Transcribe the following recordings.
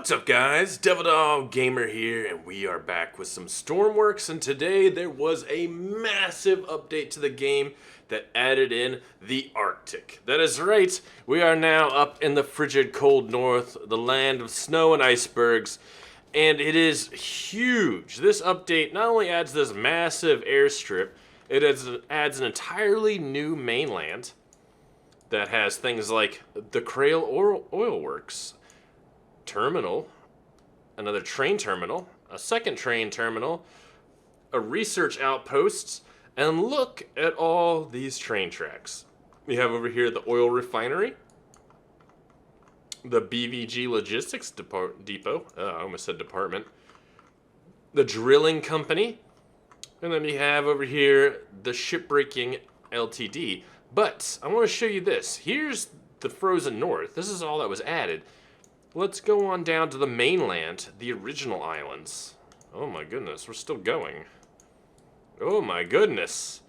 What's up guys, TheDevildogGamer here, and we are back with some Stormworks, and today there was a massive update to the game that added in the Arctic. That is right, we are now up in the frigid cold north, the land of snow and icebergs, and it is huge. This update not only adds this massive airstrip, it adds an entirely new mainland that has things like the Krail Oil Works terminal, another train terminal, a second train terminal, a research outpost, and look at all these train tracks. We have over here the oil refinery, the BVG logistics depot, I almost said department, the drilling company, and then we have over here the shipbreaking LTD. But I want to show you this. Here's the frozen north. This is all that was added. Let's go on down to the mainland, the original islands. Oh my goodness, we're still going. Oh my goodness.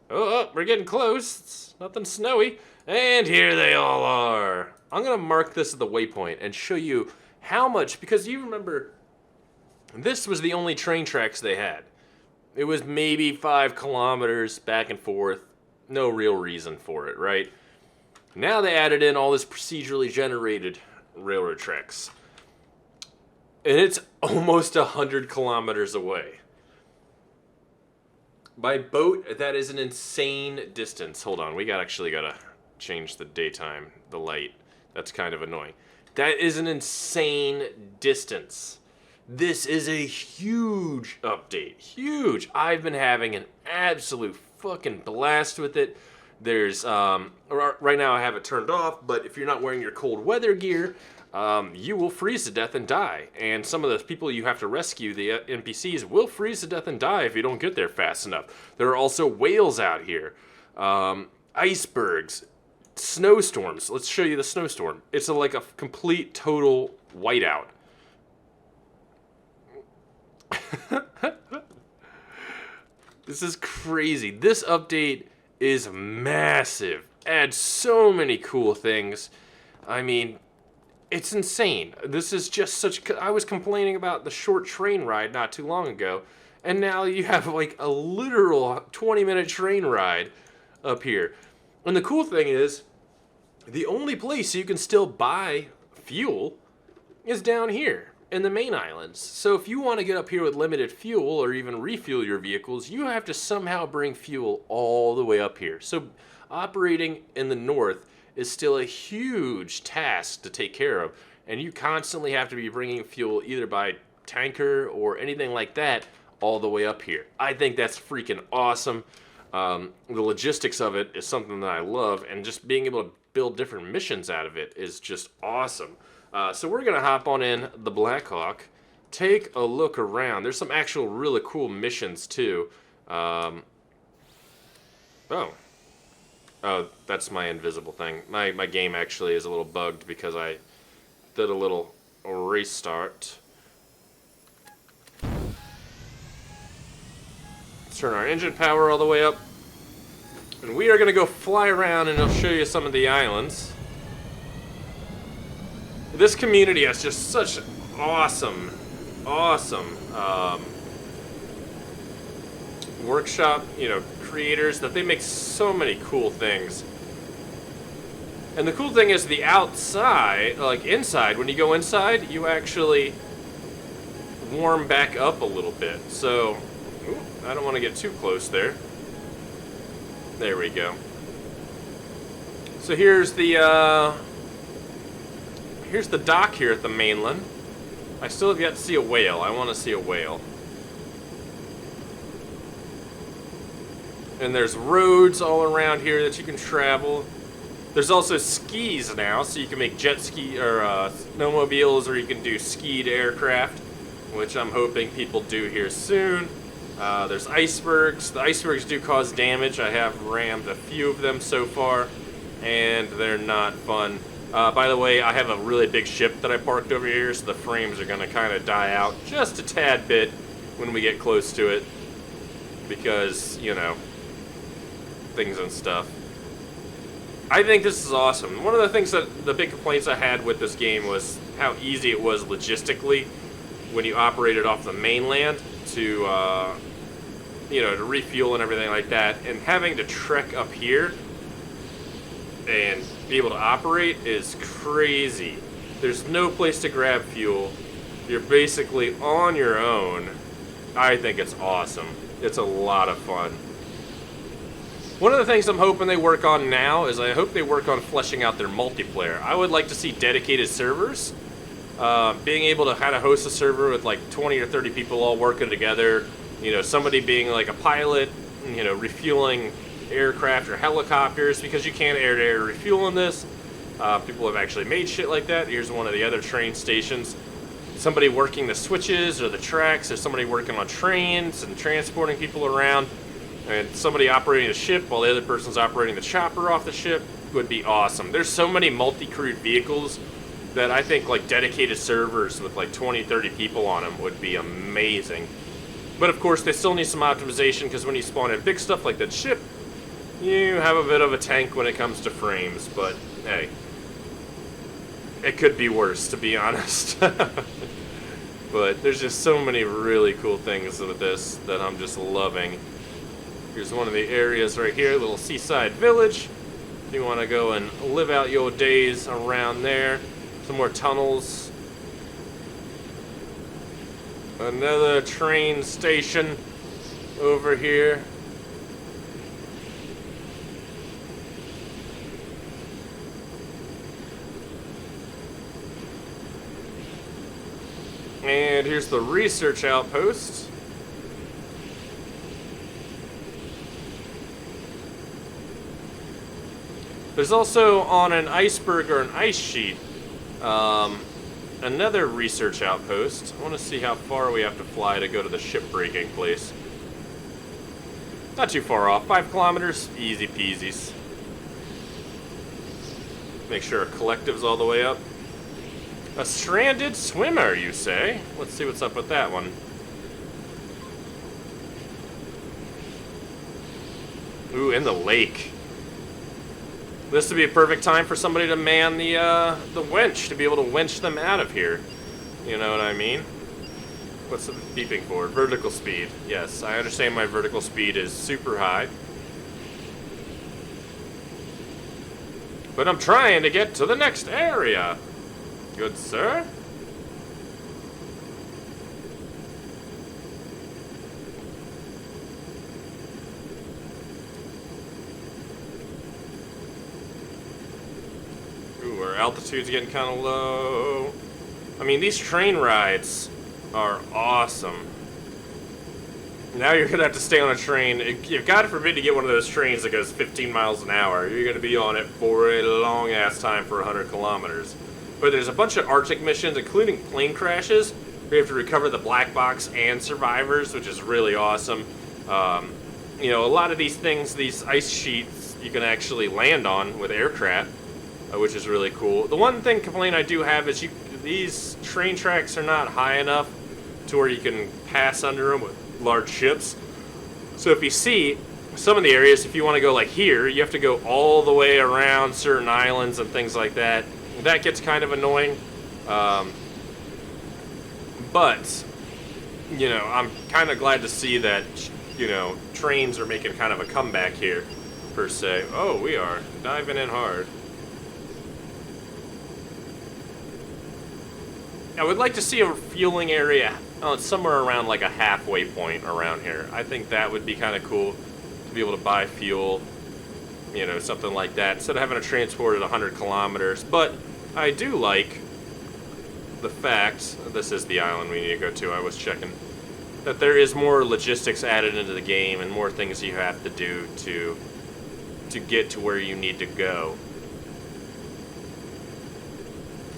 Oh, we're getting close. It's nothing snowy. And here they all are. I'm gonna mark this at the waypoint and show you how much, because you remember, this was the only train tracks they had. It was maybe 5 kilometers back and forth. No real reason for it, right? Now they added in all this procedurally generated railroad tracks, and it's almost 100 kilometers away. By boat, that is an insane distance. Hold on, we actually gotta change the daytime, the light. That's kind of annoying. That is an insane distance. This is a huge update, huge. I've been having an absolute fucking blast with it. There's, right now I have it turned off, but if you're not wearing your cold weather gear, you will freeze to death and die. And some of the people you have to rescue, the NPCs, will freeze to death and die if you don't get there fast enough. There are also whales out here, icebergs, snowstorms. Let's show you the snowstorm. It's like a complete, total whiteout. This is crazy. This update is massive. Adds so many cool things. I mean, it's insane. This is just such... I was complaining about the short train ride not too long ago, and now you have like a literal 20-minute train ride up here. And the cool thing is, the only place you can still buy fuel is down here in the main islands. So if you want to get up here with limited fuel or even refuel your vehicles, you have to somehow bring fuel all the way up here. So operating in the north is still a huge task to take care of, and you constantly have to be bringing fuel either by tanker or anything like that all the way up here. I think that's freaking awesome. The logistics of it is something that I love, and just being able to build different missions out of it is just awesome. So we're gonna hop on in the Blackhawk, take a look around. There's some actual really cool missions too. Oh, that's my invisible thing. My game actually is a little bugged because I did a little restart. Let's turn our engine power all the way up. And we are gonna go fly around, and I'll show you some of the islands. This community has just such awesome workshop, creators, that they make so many cool things. And the cool thing is the outside, like inside, when you go inside, you actually warm back up a little bit. So, I don't want to get too close there. There we go. So here's the dock here at the mainland. I still have yet to see a whale. I want to see a whale. And there's roads all around here that you can travel. There's also skis now, so you can make jet ski or snowmobiles, or you can do skied aircraft, which I'm hoping people do here soon. There's icebergs. The icebergs do cause damage. I have rammed a few of them so far, and they're not fun. By the way, I have a really big ship that I parked over here, so the frames are going to kind of die out just a tad bit when we get close to it, because, things and stuff. I think this is awesome. One of the things that the big complaints I had with this game was how easy it was logistically when you operated off the mainland to to refuel and everything like that, and having to trek up here and be able to operate is crazy. There's no place to grab fuel. You're basically on your own. I think it's awesome. It's a lot of fun. One of the things I'm hoping they work on now is I hope they work on fleshing out their multiplayer. I would like to see dedicated servers. Being able to kind of host a server with like 20 or 30 people all working together. Somebody being like a pilot, refueling aircraft or helicopters, because you can't air-to-air refuel in this. People have actually made shit like that. Here's one of the other train stations. Somebody working the switches or the tracks, or somebody working on trains and transporting people around, and somebody operating a ship while the other person's operating the chopper off the ship would be awesome. There's so many multi-crewed vehicles that I think like dedicated servers with like 20, 30 people on them would be amazing. But of course, they still need some optimization, because when you spawn in big stuff like that ship, you have a bit of a tank when it comes to frames. But hey, it could be worse, to be honest. But there's just so many really cool things with this that I'm just loving. Here's one of the areas right here, little seaside village. If you want to go and live out your days around there. Some more tunnels. Another train station over here. And here's the research outpost. There's also on an iceberg or an ice sheet another research outpost. I want to see how far we have to fly to go to the shipbreaking place. Not too far off, 5 kilometers, easy peasies. Make sure our collective's all the way up. A stranded swimmer, you say? Let's see what's up with that one. Ooh, in the lake. This would be a perfect time for somebody to man the winch, to be able to winch them out of here. You know what I mean? What's the beeping for? Vertical speed. Yes, I understand my vertical speed is super high. But I'm trying to get to the next area. Good sir. Ooh, our altitude's getting kind of low. I mean, these train rides are awesome. Now you're gonna have to stay on a train. If God forbid you get one of those trains that goes 15 miles an hour, you're gonna be on it for a long ass time for 100 kilometers. But there's a bunch of Arctic missions, including plane crashes, where you have to recover the black box and survivors, which is really awesome. You know, a lot of these things, these ice sheets, you can actually land on with aircraft, which is really cool. The one complaint I do have is these train tracks are not high enough to where you can pass under them with large ships. So if you see some of the areas, if you want to go like here, you have to go all the way around certain islands and things like that. That gets kind of annoying. But, you know, I'm kind of glad to see that, you know, trains are making kind of a comeback here, per se. Oh, we are diving in hard. I would like to see a refueling area somewhere around like a halfway point around here. I think that would be kind of cool to be able to buy fuel, you know, something like that, instead of having to transport it 100 kilometers. But I do like the fact, this is the island we need to go to, I was checking, that there is more logistics added into the game and more things you have to do to get to where you need to go.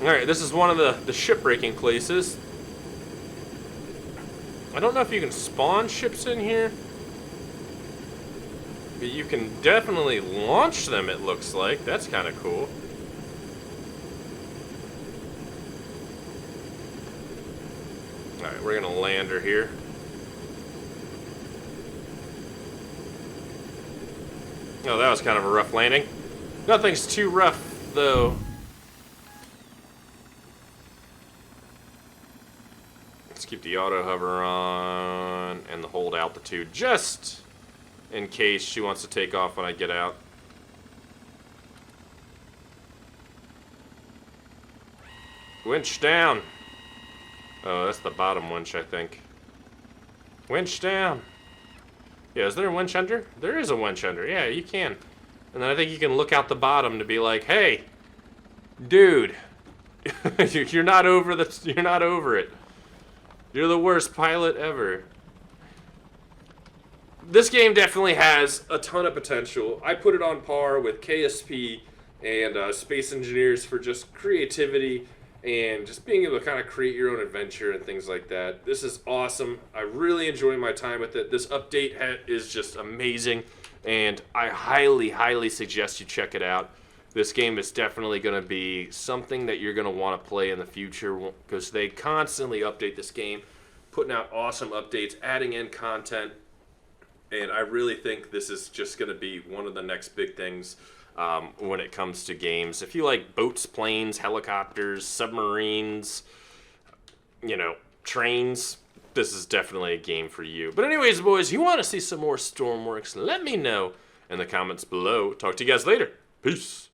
Alright, this is one of the shipbreaking places. I don't know if you can spawn ships in here, but you can definitely launch them, it looks like. That's kind of cool. Alright, we're gonna land her here. Oh, that was kind of a rough landing. Nothing's too rough, though. Let's keep the auto hover on and the hold altitude just in case she wants to take off when I get out. Winch down. Oh, that's the bottom winch, I think. Winch down. Yeah, is there a winch under? There is a winch under. Yeah, you can. And then I think you can look out the bottom to be like, hey, dude, you're not over it. You're the worst pilot ever. This game definitely has a ton of potential. I put it on par with KSP and Space Engineers for just creativity and just being able to kind of create your own adventure and things like that. This is awesome. I really enjoy my time with it. This update is just amazing, and I highly, highly suggest you check it out. This game is definitely going to be something that you're going to want to play in the future because they constantly update this game, putting out awesome updates, adding in content, and I really think this is just going to be one of the next big things when it comes to games. If you like boats, planes, helicopters, submarines, you know, trains, this is definitely a game for you. But anyways, boys, you want to see some more Stormworks, let me know in the comments below. Talk to you guys later. Peace.